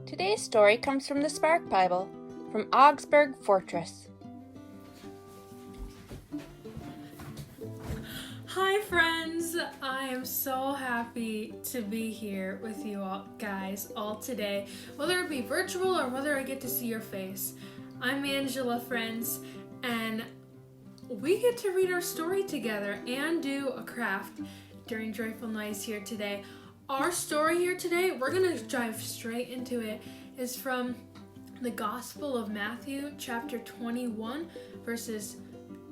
Today's story comes from the Spark Bible, from Augsburg Fortress. Hi friends, I am so happy to be here with you all guys all today, whether it be virtual or whether I get to see your face. I'm Angela, friends, and we get to read our story together and do a craft during Joyful Noise here today. Our story here today, we're going to dive straight into it, is from the Gospel of Matthew, chapter 21, verses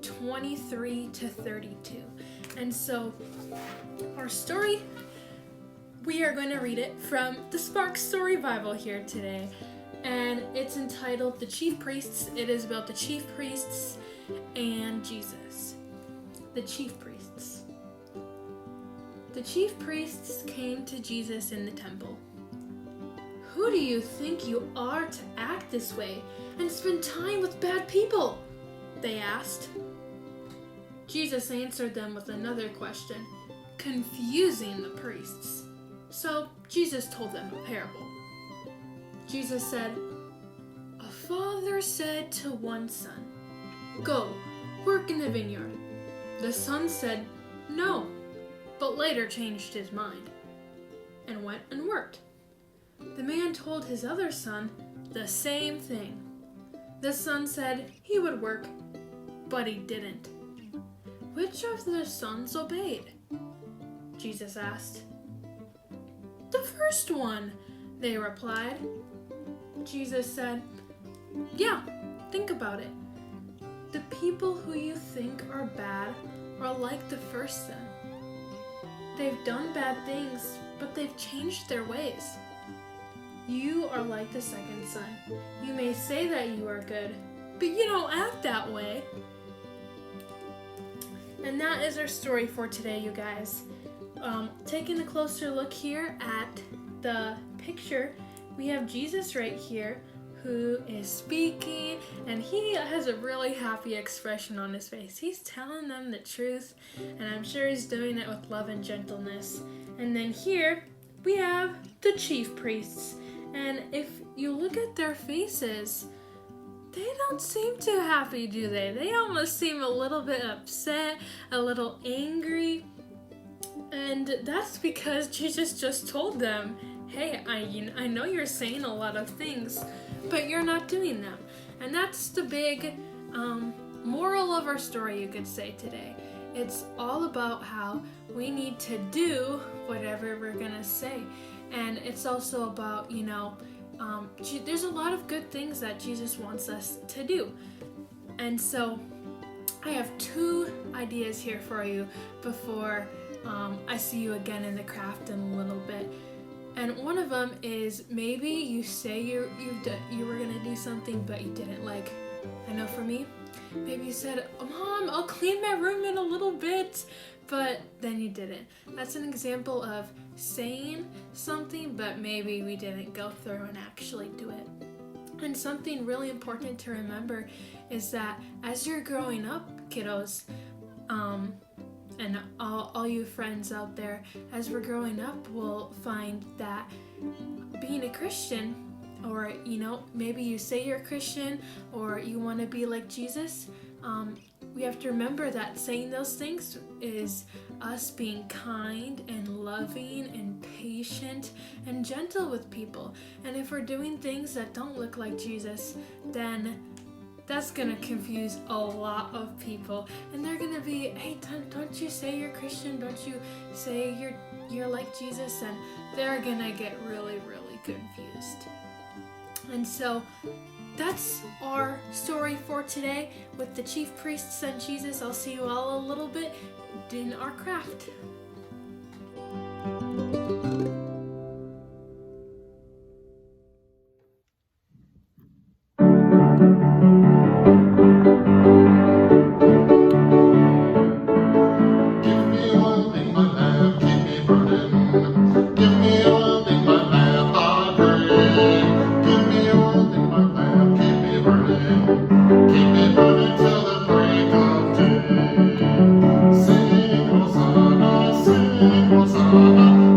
23 to 32. And so, our story, we are going to read it from the Spark Story Bible here today. And it's entitled The Chief Priests. It is about the chief priests and Jesus. The chief priests. The chief priests came to Jesus in the temple. "Who do you think you are to act this way and spend time with bad people?" they asked. Jesus answered them with another question, confusing the priests. So Jesus told them a parable. Jesus said, "A father said to one son, 'Go, work in the vineyard.' The son said, 'No,' but later changed his mind and went and worked. The man told his other son the same thing. The son said he would work, but he didn't. Which of the sons obeyed?" Jesus asked. "The first one," they replied. Jesus said, "Yeah, think about it. The people who you think are bad are like the first son. They've done bad things, but they've changed their ways. You are like the second son. You may say that you are good, but you don't act that way." And that is our story for today, you guys. Taking a closer look here at the picture, we have Jesus right here who is speaking, and he has a really happy expression on his face. He's telling them the truth, and I'm sure he's doing it with love and gentleness. And then here we have the chief priests, and if you look at their faces, they don't seem too happy, do they? They almost seem a little bit upset, a little angry. And that's because Jesus just told them, "Hey, I know you're saying a lot of things, but you're not doing them." And that's the big moral of our story, you could say, today. It's all about how we need to do whatever we're gonna say. And it's also about, there's a lot of good things that Jesus wants us to do. And so I have two ideas here for you before I see you again in the craft in a little bit. And one of them is maybe you say you were gonna do something but you didn't. Like, I know for me, maybe you said, "Mom, I'll clean my room in a little bit," but then you didn't. That's an example of saying something, but maybe we didn't go through and actually do it. And something really important to remember is that as you're growing up, kiddos, and all you friends out there, as we're growing up, we'll find that being a Christian, or maybe you say you're a Christian or you want to be like Jesus, we have to remember that saying those things is us being kind and loving and patient and gentle with people. And if we're doing things that don't look like Jesus, then that's gonna confuse a lot of people, and they're gonna be, "Hey, don't you say you're Christian? Don't you say you're like Jesus?" And they're gonna get really, really confused. And so that's our story for today with the chief priests and Jesus. I'll see you all a little bit in our craft. Hosanna,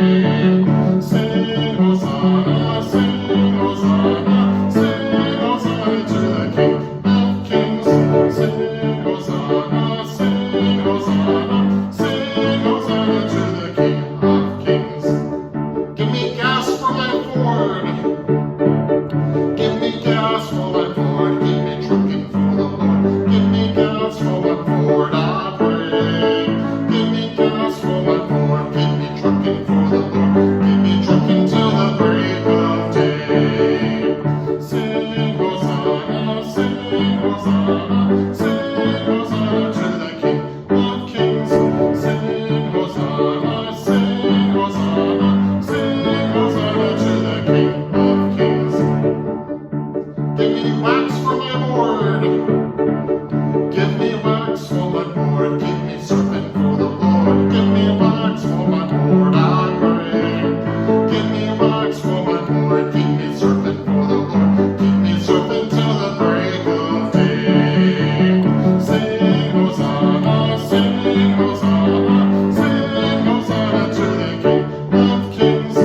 Sing Hosanna, sing Hosanna, sing Hosanna to the King of Kings. Sing Hosanna, sing Hosanna, sing Hosanna to the King of Kings. Give me gas for my Ford. Give me gas for my Ford. Keep me trucking for the Lord. Give me gas for my Ford, I pray. Give me gas for my Ford. Keep me trucking for the Lord. Keep me trucking till the break of day. Sing Hosanna, sing Hosanna, sing Hosanna to the King of Kings. Sing Hosanna, sing Hosanna, sing Hosanna to the King of Kings. Give me wax for my board. Give me wax for my board. Keep me surfing for the Lord. Give me wax for my board, I pray. Give me wax for my board. Keep me surfing for the Lord. Keep me surfing till the break of day. Sing Hosanna, sing Hosanna, sing Hosanna to the King of Kings.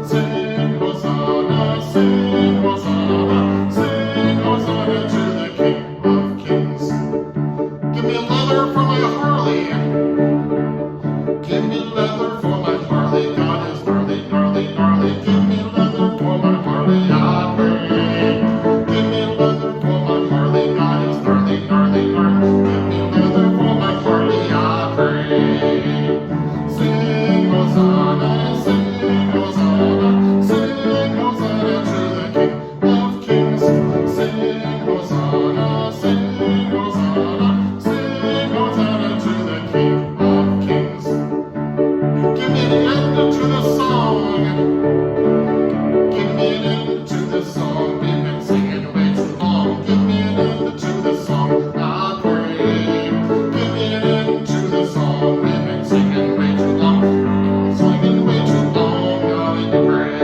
Sing Hosanna, sing Hosanna, sing Hosanna to the King of Kings. Give me leather for my Harley. Give me leather for my Harley. God is gnarly, gnarly, gnarly. Give me leather for my Harley, I pray. Give me leather for my Harley. God is gnarly, gnarly, gnarly. Give me leather for my Harley, I pray. Sing Hosanna, sing Hosanna, sing Hosanna to the King of Kings. Sing Hosanna, sing Hosanna, sing Hosanna to the King of Kings. Give me an end to the song. Give me an end to the song. We've been singing way too long. Give me an end to the song, I pray. Give me an end to the song. We've been singing way too long. Singing way too long, I pray.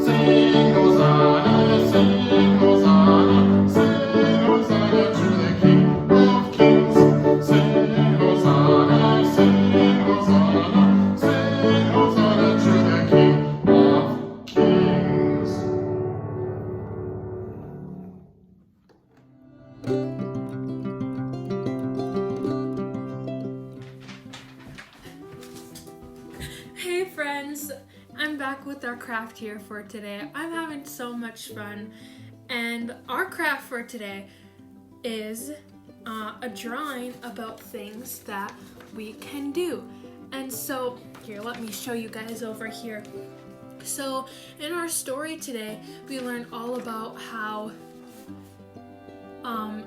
Sing Hosanna, sing Hosanna, sing Hosanna to the King of Kings. Sing Hosanna, sing Hosanna, sing Hosanna to the King of Kings. Hey friends, I'm back with our craft here for today. I'm having so much fun, and our craft for today is a drawing about things that we can do. And so, here, let me show you guys over here. So, in our story today, we learned all about how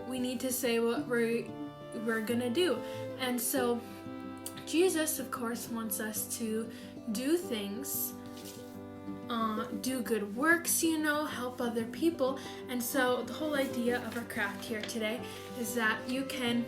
we need to say what we're gonna do. And so, Jesus, of course, wants us to do things, do good works, help other people. And so the whole idea of our craft here today is that you can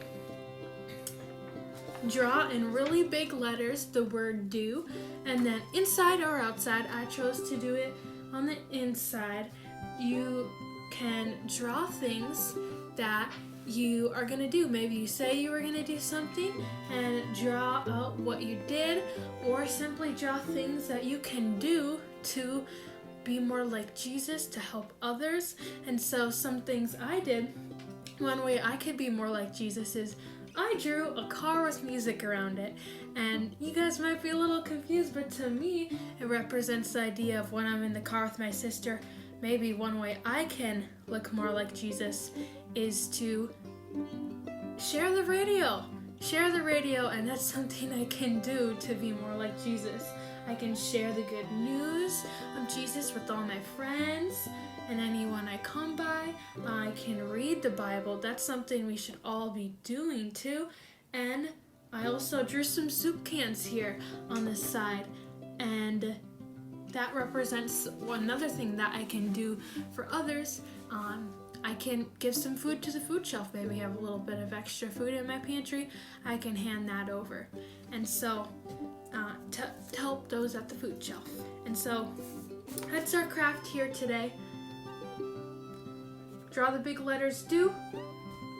draw in really big letters the word do, and then inside or outside, I chose to do it on the inside, you can draw things that you are gonna do. Maybe you say you were gonna do something and draw out what you did, or simply draw things that you can do to be more like Jesus, to help others. And so some things I did, one way I could be more like Jesus is I drew a car with music around it. And you guys might be a little confused, but to me it represents the idea of when I'm in the car with my sister. Maybe one way I can look more like Jesus is to share the radio, and that's something I can do to be more like Jesus. I can share the good news of Jesus with all my friends and anyone I come by. I can read the Bible. That's something we should all be doing too. And I also drew some soup cans here on the side, and that represents another thing that I can do for others. I can give some food to the food shelf. Maybe I have a little bit of extra food in my pantry. I can hand that over. And so, to help those at the food shelf. And so, that's our craft here today. Draw the big letters do.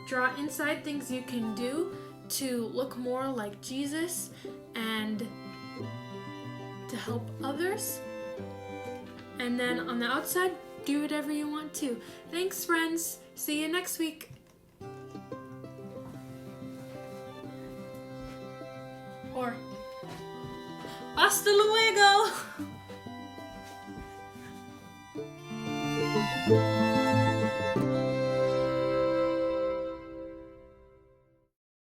Draw inside things you can do to look more like Jesus. And to help others. And then on the outside, do whatever you want to. Thanks, friends. See you next week. Or hasta luego.